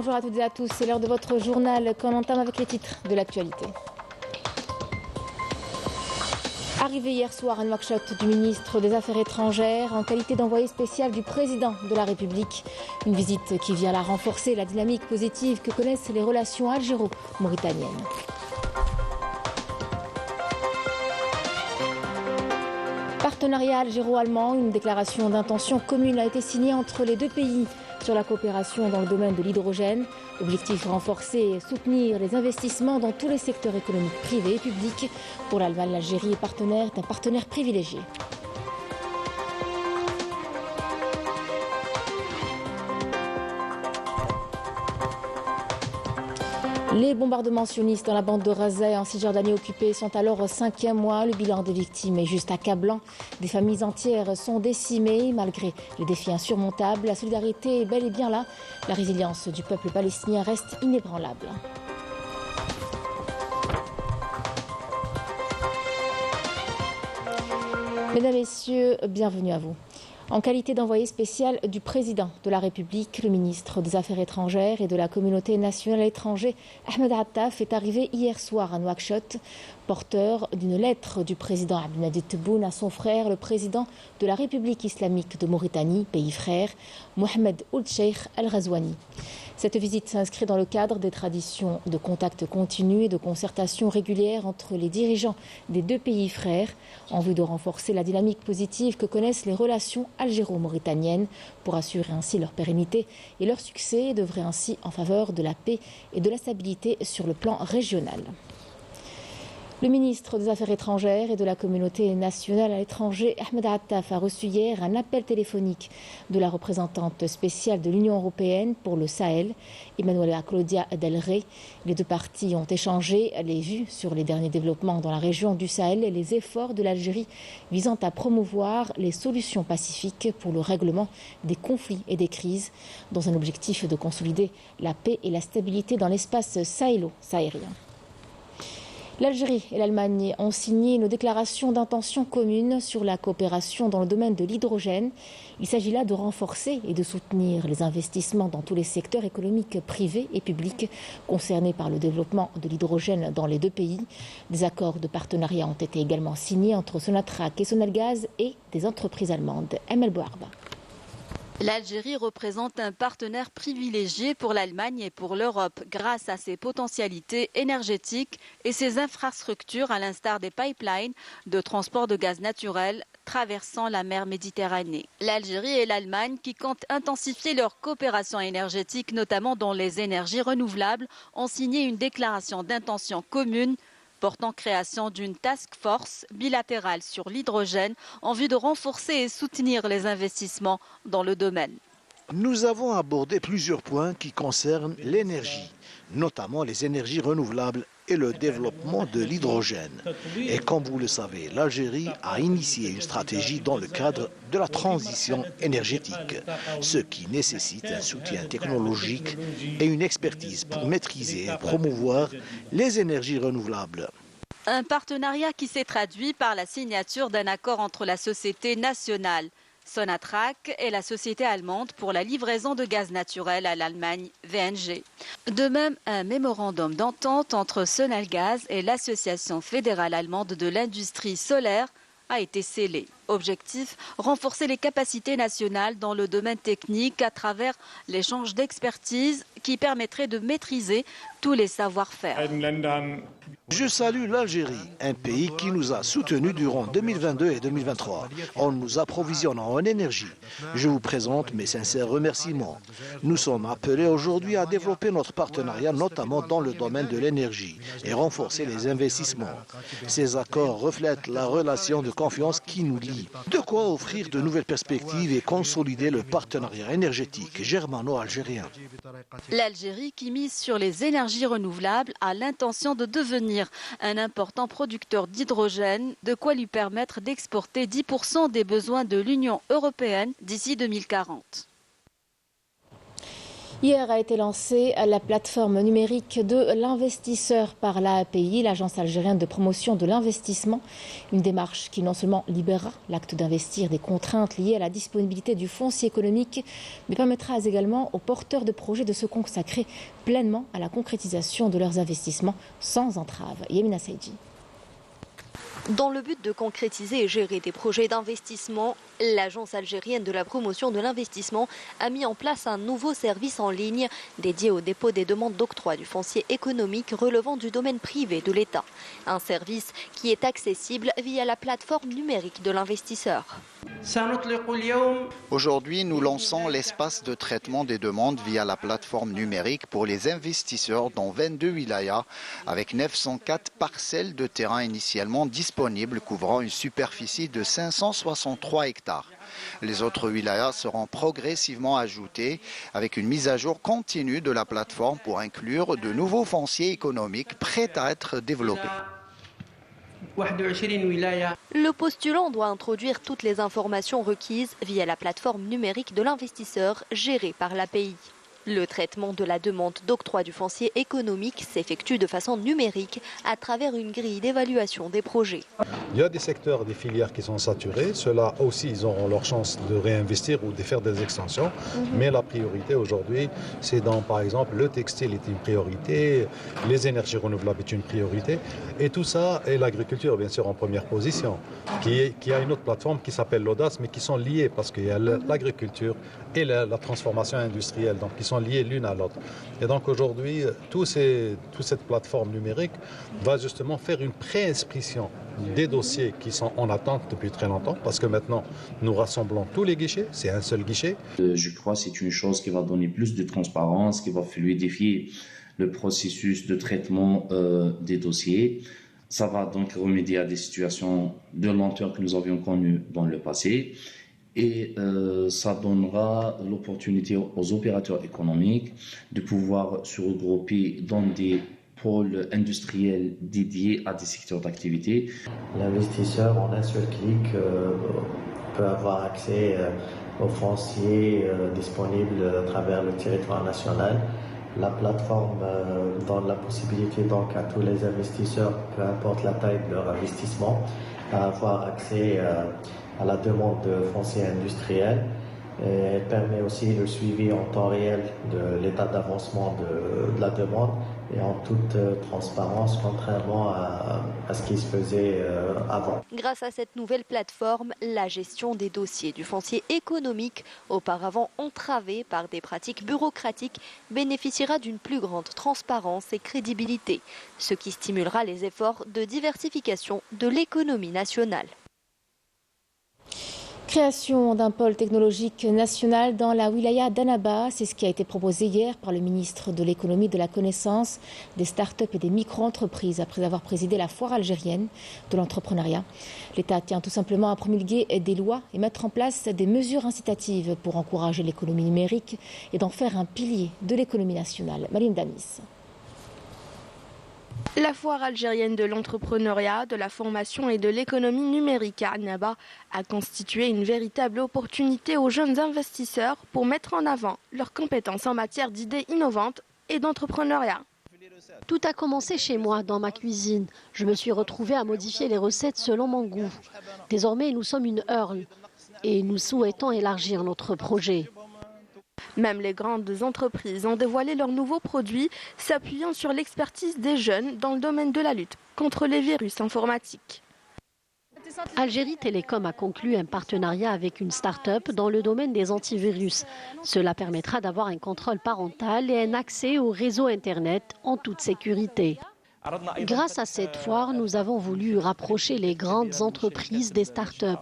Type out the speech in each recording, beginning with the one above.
Bonjour à toutes et à tous, c'est l'heure de votre journal qu'on entame avec les titres de l'actualité. Arrivé hier soir à Nouakchott du ministre des Affaires étrangères en qualité d'envoyé spécial du président de la République. Une visite qui vient là renforcer la dynamique positive que connaissent les relations algéro-mauritaniennes. Partenariat algéro-allemand, une déclaration d'intention commune a été signée entre les deux pays sur la coopération dans le domaine de l'hydrogène. Objectif renforcer et soutenir les investissements dans tous les secteurs économiques privés et publics. Pour l'Allemagne, l'Algérie est un partenaire privilégié. Les bombardements sionistes dans la bande de Gaza et en Cisjordanie occupée sont alors au 5e mois. Le bilan des victimes est juste accablant. Des familles entières sont décimées malgré les défis insurmontables. La solidarité est bel et bien là. La résilience du peuple palestinien reste inébranlable. Mesdames, Messieurs, bienvenue à vous. En qualité d'envoyé spécial du président de la République, le ministre des Affaires étrangères et de la communauté nationale à l'étranger, Ahmed Attaf, est arrivé hier soir à Nouakchott, porteur d'une lettre du président Abdelmadjid Tebboune à son frère, le président de la République islamique de Mauritanie, pays frère, Mohamed Ould Cheikh Al Ghazouani. Cette visite s'inscrit dans le cadre des traditions de contact continu et de concertation régulière entre les dirigeants des deux pays frères, en vue de renforcer la dynamique positive que connaissent les relations algéro-mauritaniennes pour assurer ainsi leur pérennité et leur succès et d'œuvrer ainsi en faveur de la paix et de la stabilité sur le plan régional. Le ministre des Affaires étrangères et de la communauté nationale à l'étranger, Ahmed Attaf, a reçu hier un appel téléphonique de la représentante spéciale de l'Union européenne pour le Sahel, Emmanuela Claudia Del Rey. Les deux parties ont échangé les vues sur les derniers développements dans la région du Sahel et les efforts de l'Algérie visant à promouvoir les solutions pacifiques pour le règlement des conflits et des crises, dans un objectif de consolider la paix et la stabilité dans l'espace sahélo-sahérien. L'Algérie et l'Allemagne ont signé une déclaration d'intention commune sur la coopération dans le domaine de l'hydrogène. Il s'agit là de renforcer et de soutenir les investissements dans tous les secteurs économiques privés et publics concernés par le développement de l'hydrogène dans les deux pays. Des accords de partenariat ont été également signés entre Sonatrach et Sonelgaz et des entreprises allemandes. Emel Bouarba. L'Algérie représente un partenaire privilégié pour l'Allemagne et pour l'Europe grâce à ses potentialités énergétiques et ses infrastructures à l'instar des pipelines de transport de gaz naturel traversant la mer Méditerranée. L'Algérie et l'Allemagne qui comptent intensifier leur coopération énergétique, notamment dans les énergies renouvelables, ont signé une déclaration d'intention commune portant création d'une task force bilatérale sur l'hydrogène en vue de renforcer et soutenir les investissements dans le domaine. Nous avons abordé plusieurs points qui concernent l'énergie, notamment les énergies renouvelables et le développement de l'hydrogène. Et comme vous le savez, l'Algérie a initié une stratégie dans le cadre de la transition énergétique, ce qui nécessite un soutien technologique et une expertise pour maîtriser et promouvoir les énergies renouvelables. Un partenariat qui s'est traduit par la signature d'un accord entre la société nationale Sonatrach et la société allemande pour la livraison de gaz naturel à l'Allemagne, VNG. De même, un mémorandum d'entente entre Sonelgaz et l'Association fédérale allemande de l'industrie solaire a été scellé. Objectif, renforcer les capacités nationales dans le domaine technique à travers l'échange d'expertise qui permettrait de maîtriser tous les savoir-faire. Je salue l'Algérie, un pays qui nous a soutenus durant 2022 et 2023 en nous approvisionnant en énergie. Je vous présente mes sincères remerciements. Nous sommes appelés aujourd'hui à développer notre partenariat, notamment dans le domaine de l'énergie, et renforcer les investissements. Ces accords reflètent la relation de confiance qui nous lie. De quoi offrir de nouvelles perspectives et consolider le partenariat énergétique germano-algérien. L'Algérie, qui mise sur les énergies renouvelables, a l'intention de devenir un important producteur d'hydrogène, de quoi lui permettre d'exporter 10% des besoins de l'Union européenne d'ici 2040. Hier a été lancée la plateforme numérique de l'investisseur par l'API, l'Agence algérienne de promotion de l'investissement. Une démarche qui non seulement libérera l'acte d'investir des contraintes liées à la disponibilité du foncier économique, mais permettra également aux porteurs de projets de se consacrer pleinement à la concrétisation de leurs investissements sans entrave. Yemina Seydji. Dans le but de concrétiser et gérer des projets d'investissement, l'Agence algérienne de la promotion de l'investissement a mis en place un nouveau service en ligne dédié au dépôt des demandes d'octroi du foncier économique relevant du domaine privé de l'État. Un service qui est accessible via la plateforme numérique de l'investisseur. Aujourd'hui, nous lançons l'espace de traitement des demandes via la plateforme numérique pour les investisseurs dans 22 wilayas avec 904 parcelles de terrain initialement disponibles couvrant une superficie de 563 hectares. Les autres wilayas seront progressivement ajoutés avec une mise à jour continue de la plateforme pour inclure de nouveaux fonciers économiques prêts à être développés. Le postulant doit introduire toutes les informations requises via la plateforme numérique de l'investisseur gérée par l'API. Le traitement de la demande d'octroi du foncier économique s'effectue de façon numérique à travers une grille d'évaluation des projets. Il y a des secteurs, des filières qui sont saturés. Ceux-là aussi, ils auront leur chance de réinvestir ou de faire des extensions. Mais la priorité aujourd'hui, c'est dans, par exemple, le textile est une priorité, les énergies renouvelables est une priorité. Et tout ça, et l'agriculture, bien sûr, en première position, qui a une autre plateforme qui s'appelle l'Audace, mais qui sont liées parce qu'il y a l'agriculture et la transformation industrielle, donc qui sont liées l'une à l'autre. Et donc aujourd'hui, toute cette plateforme numérique va justement faire une préinscription des dossiers qui sont en attente depuis très longtemps, parce que maintenant, nous rassemblons tous les guichets, c'est un seul guichet. Je crois que c'est une chose qui va donner plus de transparence, qui va fluidifier le processus de traitement des dossiers. Ça va donc remédier à des situations de lenteur que nous avions connues dans le passé. Et ça donnera l'opportunité aux opérateurs économiques de pouvoir se regrouper dans des pôles industriels dédiés à des secteurs d'activité. L'investisseur, en un seul clic, peut avoir accès aux fonciers disponibles à travers le territoire national. La plateforme donne la possibilité donc à tous les investisseurs, peu importe la taille de leur investissement, à avoir accès à la demande de foncier industriel. Elle permet aussi le suivi en temps réel de l'état d'avancement de la demande et en toute transparence, contrairement à ce qui se faisait avant. Grâce à cette nouvelle plateforme, la gestion des dossiers du foncier économique, auparavant entravée par des pratiques bureaucratiques, bénéficiera d'une plus grande transparence et crédibilité, ce qui stimulera les efforts de diversification de l'économie nationale. Création d'un pôle technologique national dans la wilaya d'Annaba, c'est ce qui a été proposé hier par le ministre de l'économie, de la connaissance, des start-up et des micro-entreprises après avoir présidé la foire algérienne de l'entrepreneuriat. L'État tient tout simplement à promulguer des lois et mettre en place des mesures incitatives pour encourager l'économie numérique et d'en faire un pilier de l'économie nationale. Marim Damis. La foire algérienne de l'entrepreneuriat, de la formation et de l'économie numérique à Annaba a constitué une véritable opportunité aux jeunes investisseurs pour mettre en avant leurs compétences en matière d'idées innovantes et d'entrepreneuriat. Tout a commencé chez moi, dans ma cuisine. Je me suis retrouvée à modifier les recettes selon mon goût. Désormais, nous sommes une Earl et nous souhaitons élargir notre projet. Même les grandes entreprises ont dévoilé leurs nouveaux produits, s'appuyant sur l'expertise des jeunes dans le domaine de la lutte contre les virus informatiques. Algérie Télécom a conclu un partenariat avec une start-up dans le domaine des antivirus. Cela permettra d'avoir un contrôle parental et un accès au réseau Internet en toute sécurité. Grâce à cette foire, nous avons voulu rapprocher les grandes entreprises des start-up.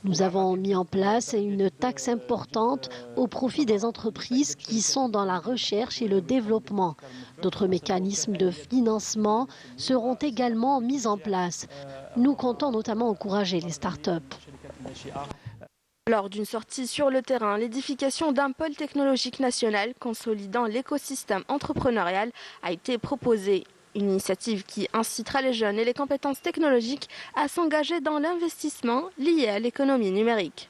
Nous avons mis en place une taxe importante au profit des entreprises qui sont dans la recherche et le développement. D'autres mécanismes de financement seront également mis en place. Nous comptons notamment encourager les start-up. Lors d'une sortie sur le terrain, l'édification d'un pôle technologique national consolidant l'écosystème entrepreneurial a été proposée. Une initiative qui incitera les jeunes et les compétences technologiques à s'engager dans l'investissement lié à l'économie numérique.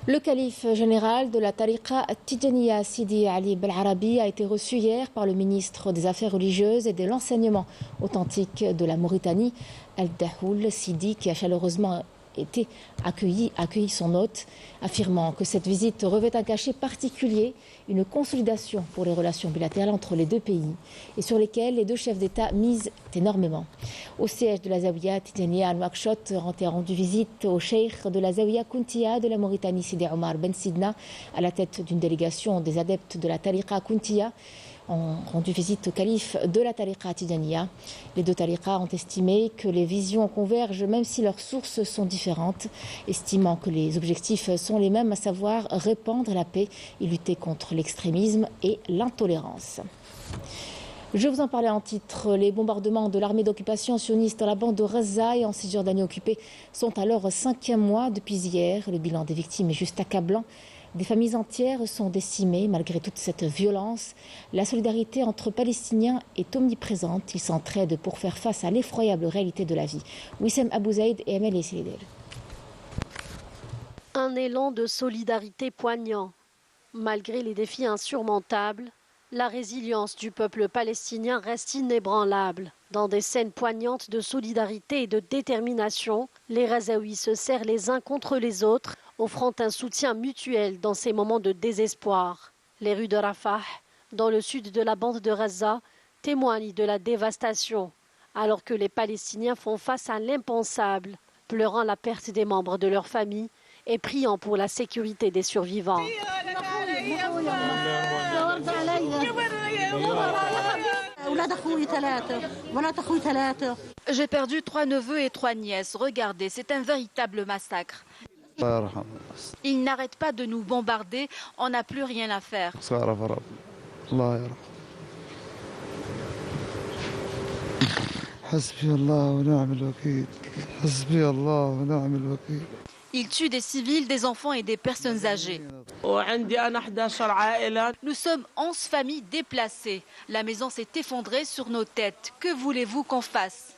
Le calife général de la tariqa Tidjaniya Sidi Ali Belarabi a été reçu hier par le ministre des Affaires religieuses et de l'enseignement authentique de la Mauritanie, Al-Dahoul Sidi, qui a chaleureusement accueilli son hôte, affirmant que cette visite revêt un cachet particulier, une consolidation pour les relations bilatérales entre les deux pays et sur lesquelles les deux chefs d'État misent énormément. Au siège de la Zawiya Tidjaniya à Nouakchott, a rendu visite au cheikh de la Zawiya Kuntiya de la Mauritanie, Sidi Omar Ben Sidna, à la tête d'une délégation des adeptes de la tariqa Kuntiya, ont rendu visite au calife de la tariqa Tidjaniya. Les deux tariqas ont estimé que les visions convergent même si leurs sources sont différentes, estimant que les objectifs sont les mêmes, à savoir répandre la paix et lutter contre l'extrémisme et l'intolérance. Je vous en parlais en titre. Les bombardements de l'armée d'occupation sioniste dans la bande de Gaza et en Cisjordanie occupée sont à leur 5e mois depuis hier. Le bilan des victimes est juste accablant. Des familles entières sont décimées malgré toute cette violence. La solidarité entre Palestiniens est omniprésente. Ils s'entraident pour faire face à l'effroyable réalité de la vie. Wissem Abouzaïd et Emel Essidel. Un élan de solidarité poignant. Malgré les défis insurmontables, la résilience du peuple palestinien reste inébranlable. Dans des scènes poignantes de solidarité et de détermination, les Gazaouis se serrent les uns contre les autres, offrant un soutien mutuel dans ces moments de désespoir. Les rues de Rafah, dans le sud de la bande de Gaza, témoignent de la dévastation, alors que les Palestiniens font face à l'impensable, pleurant la perte des membres de leur famille et priant pour la sécurité des survivants. J'ai perdu 3 neveux et 3 nièces. Regardez, c'est un véritable massacre. Ils n'arrêtent pas de nous bombarder, on n'a plus rien à faire. Ils tuent des civils, des enfants et des personnes âgées. Nous sommes 11 familles déplacées. La maison s'est effondrée sur nos têtes. Que voulez-vous qu'on fasse ?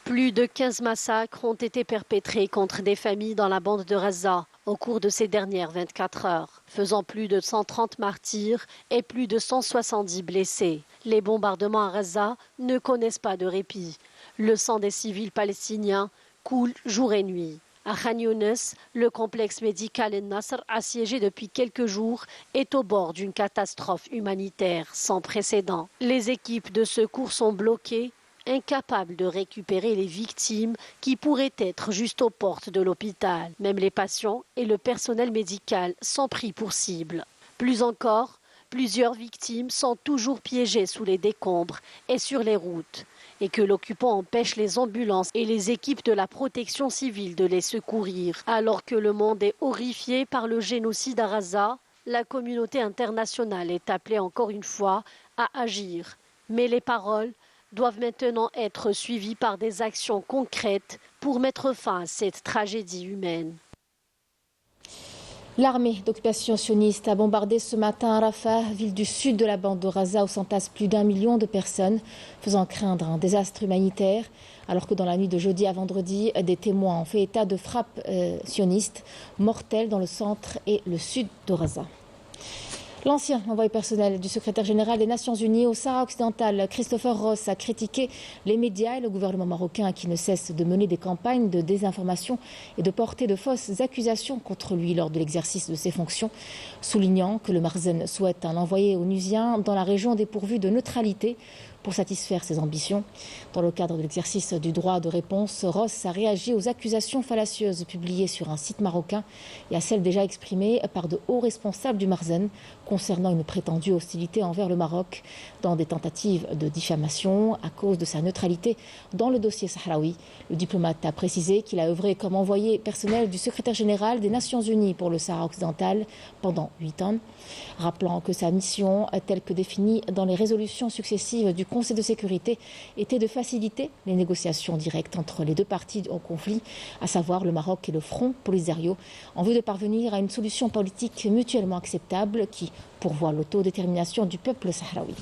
Plus de 15 massacres ont été perpétrés contre des familles dans la bande de Gaza au cours de ces dernières 24 heures, faisant plus de 130 martyrs et plus de 170 blessés. Les bombardements à Gaza ne connaissent pas de répit. Le sang des civils palestiniens coule jour et nuit. À Khan Younes, le complexe médical El-Nasr, assiégé depuis quelques jours, est au bord d'une catastrophe humanitaire sans précédent. Les équipes de secours sont bloquées, incapables de récupérer les victimes qui pourraient être juste aux portes de l'hôpital. Même les patients et le personnel médical sont pris pour cible. Plus encore, plusieurs victimes sont toujours piégées sous les décombres et sur les routes, et que l'occupant empêche les ambulances et les équipes de la protection civile de les secourir. Alors que le monde est horrifié par le génocide à Gaza, la communauté internationale est appelée encore une fois à agir. Mais les paroles doivent maintenant être suivies par des actions concrètes pour mettre fin à cette tragédie humaine. L'armée d'occupation sioniste a bombardé ce matin Rafah, ville du sud de la bande de Gaza, où s'entassent plus d'1 million de personnes, faisant craindre un désastre humanitaire. Alors que dans la nuit de jeudi à vendredi, des témoins ont fait état de frappes sionistes mortelles dans le centre et le sud de Gaza. L'ancien envoyé personnel du secrétaire général des Nations Unies au Sahara occidental, Christopher Ross, a critiqué les médias et le gouvernement marocain qui ne cessent de mener des campagnes de désinformation et de porter de fausses accusations contre lui lors de l'exercice de ses fonctions, soulignant que le Marzen souhaite un envoyé onusien dans la région dépourvue de neutralité pour satisfaire ses ambitions. Dans le cadre de l'exercice du droit de réponse, Ross a réagi aux accusations fallacieuses publiées sur un site marocain et à celles déjà exprimées par de hauts responsables du Marzen concernant une prétendue hostilité envers le Maroc dans des tentatives de diffamation à cause de sa neutralité dans le dossier sahraoui. Le diplomate a précisé qu'il a œuvré comme envoyé personnel du secrétaire général des Nations Unies pour le Sahara occidental pendant 8 ans, rappelant que sa mission, telle que définie dans les résolutions successives du Conseil de sécurité, était de faciliter les négociations directes entre les deux parties au conflit, à savoir le Maroc et le Front Polisario, en vue de parvenir à une solution politique mutuellement acceptable qui pourvoit l'autodétermination du peuple sahraoui.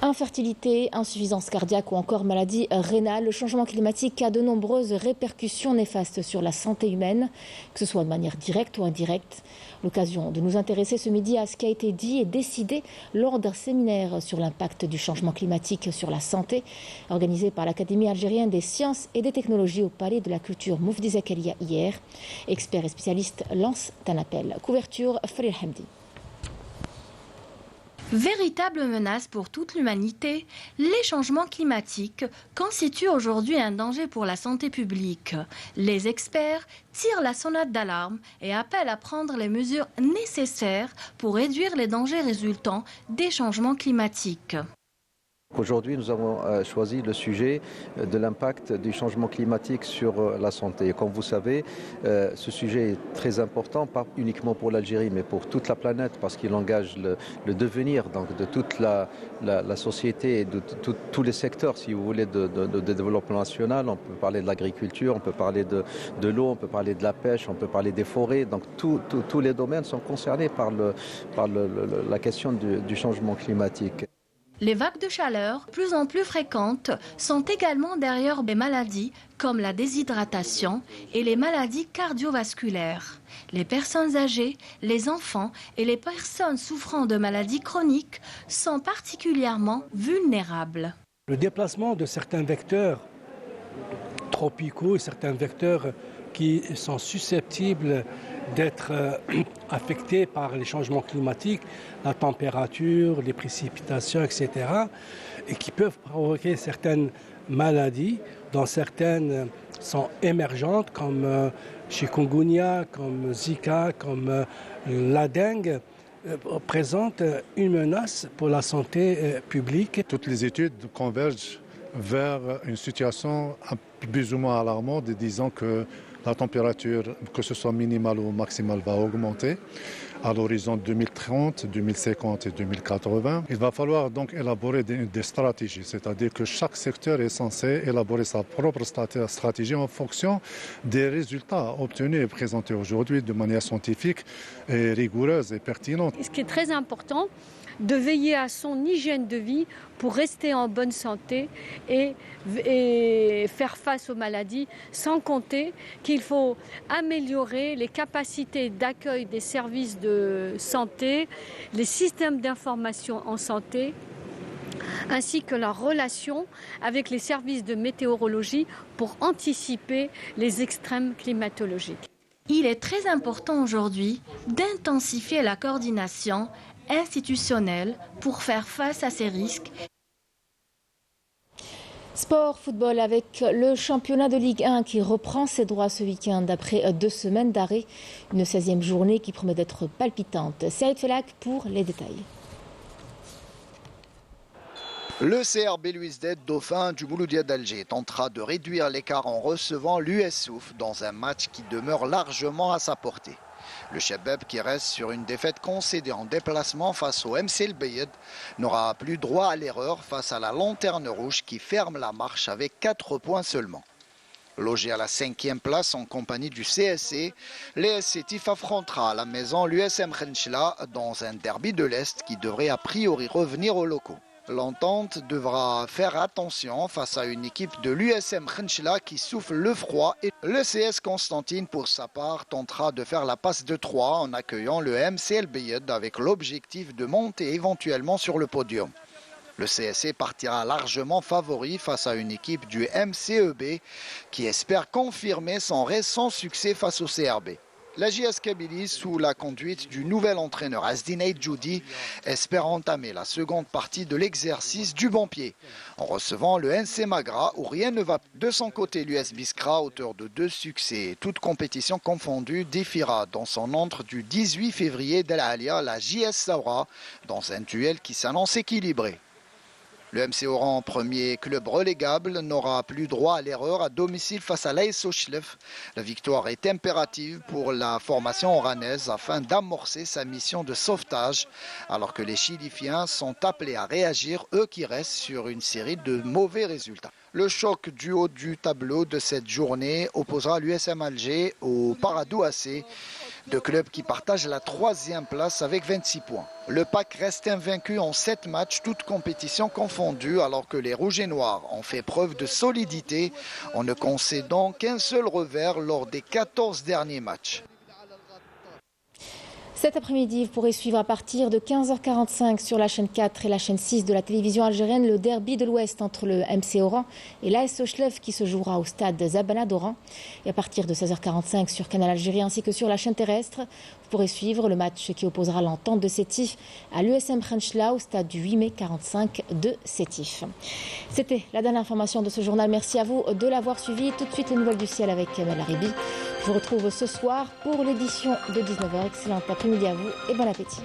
Infertilité, insuffisance cardiaque ou encore maladie rénale, le changement climatique a de nombreuses répercussions néfastes sur la santé humaine, que ce soit de manière directe ou indirecte. L'occasion de nous intéresser ce midi à ce qui a été dit et décidé lors d'un séminaire sur l'impact du changement climatique sur la santé, organisé par l'Académie algérienne des sciences et des technologies au Palais de la Culture Moufdi Zakaria hier. Experts et spécialistes lancent un appel. Couverture Farid Hamdi. Véritable menace pour toute l'humanité, les changements climatiques constituent aujourd'hui un danger pour la santé publique. Les experts tirent la sonnette d'alarme et appellent à prendre les mesures nécessaires pour réduire les dangers résultant des changements climatiques. Aujourd'hui, nous avons choisi le sujet de l'impact du changement climatique sur la santé. Comme vous savez, ce sujet est très important, pas uniquement pour l'Algérie, mais pour toute la planète, parce qu'il engage le devenir donc, de toute la société et de tous les secteurs, si vous voulez, de développement national. On peut parler de l'agriculture, on peut parler de l'eau, on peut parler de la pêche, on peut parler des forêts. Donc tous les domaines sont concernés par la question du changement climatique. Les vagues de chaleur, plus en plus fréquentes, sont également derrière des maladies comme la déshydratation et les maladies cardiovasculaires. Les personnes âgées, les enfants et les personnes souffrant de maladies chroniques sont particulièrement vulnérables. Le déplacement de certains vecteurs tropicaux et certains vecteurs qui sont susceptibles d'être affectés par les changements climatiques, la température, les précipitations, etc., et qui peuvent provoquer certaines maladies, dont certaines sont émergentes, comme chikungunya, comme Zika, comme la dengue, présentent une menace pour la santé publique. Toutes les études convergent vers une situation plus ou moins alarmante, disant que la température, que ce soit minimale ou maximale, va augmenter à l'horizon 2030, 2050 et 2080. Il va falloir donc élaborer des stratégies, c'est-à-dire que chaque secteur est censé élaborer sa propre stratégie en fonction des résultats obtenus et présentés aujourd'hui de manière scientifique et rigoureuse et pertinente. Ce qui est très important, de veiller à son hygiène de vie pour rester en bonne santé et faire face aux maladies, sans compter qu'il faut améliorer les capacités d'accueil des services de santé, les systèmes d'information en santé, ainsi que la relation avec les services de météorologie pour anticiper les extrêmes climatologiques. Il est très important aujourd'hui d'intensifier la coordination institutionnelle pour faire face à ces risques. Sport, football avec le championnat de Ligue 1 qui reprend ses droits ce week-end après 2 semaines d'arrêt. Une 16e journée qui promet d'être palpitante. Saïd Felak pour les détails. Le CRB Louisdet, dauphin du Mouloudia d'Alger, tentera de réduire l'écart en recevant l'US Souf dans un match qui demeure largement à sa portée. Le Chebeb, qui reste sur une défaite concédée en déplacement face au MC El Bayed, n'aura plus droit à l'erreur face à la Lanterne Rouge qui ferme la marche avec 4 points seulement. Logé à la 5e place en compagnie du CSC, l'ES Sétif affrontera à la maison l'USM Khenchela dans un derby de l'Est qui devrait a priori revenir aux locaux. L'entente devra faire attention face à une équipe de l'USM Khenchela qui souffle le froid et le CS Constantine pour sa part tentera de faire la passe de 3 en accueillant le MC El Bayed avec l'objectif de monter éventuellement sur le podium. Le CSC partira largement favori face à une équipe du MCEB qui espère confirmer son récent succès face au CRB. La JS Kabylie, sous la conduite du nouvel entraîneur Asdin Joudi, espère entamer la seconde partie de l'exercice du bon pied, en recevant le NC Magra où rien ne va. De son côté, l'US Biskra, auteur de 2 succès, toutes compétitions confondues, défiera dans son entre du 18 février d'El Alia la JS Saoura, dans un duel qui s'annonce équilibré. Le MC Oran, premier club relégable, n'aura plus droit à l'erreur à domicile face à l'AS Ochlef. La victoire est impérative pour la formation oranaise afin d'amorcer sa mission de sauvetage, alors que les Chilifiens sont appelés à réagir, eux qui restent sur une série de mauvais résultats. Le choc du haut du tableau de cette journée opposera l'USM Alger au Paradou AC Deux clubs qui partagent la 3e place avec 26 points. Le PAC reste invaincu en 7 matchs, toutes compétitions confondues, alors que les Rouges et Noirs ont fait preuve de solidité en ne concédant qu'un seul revers lors des 14 derniers matchs. Cet après-midi, vous pourrez suivre à partir de 15h45 sur la chaîne 4 et la chaîne 6 de la télévision algérienne le derby de l'Ouest entre le MC Oran et l'AS Sochlev qui se jouera au stade Zabana d'Oran. Et à partir de 16h45 sur Canal Algérie ainsi que sur la chaîne terrestre, vous pourrez suivre le match qui opposera l'Entente de Sétif à l'USM Khenchela au stade du 8 mai 45 de Sétif. C'était la dernière information de ce journal. Merci à vous de l'avoir suivi. Tout de suite les nouvelles du ciel avec Mel Aribi. Je vous retrouve ce soir pour l'édition de 19h. Excellent après-midi à vous et bon appétit.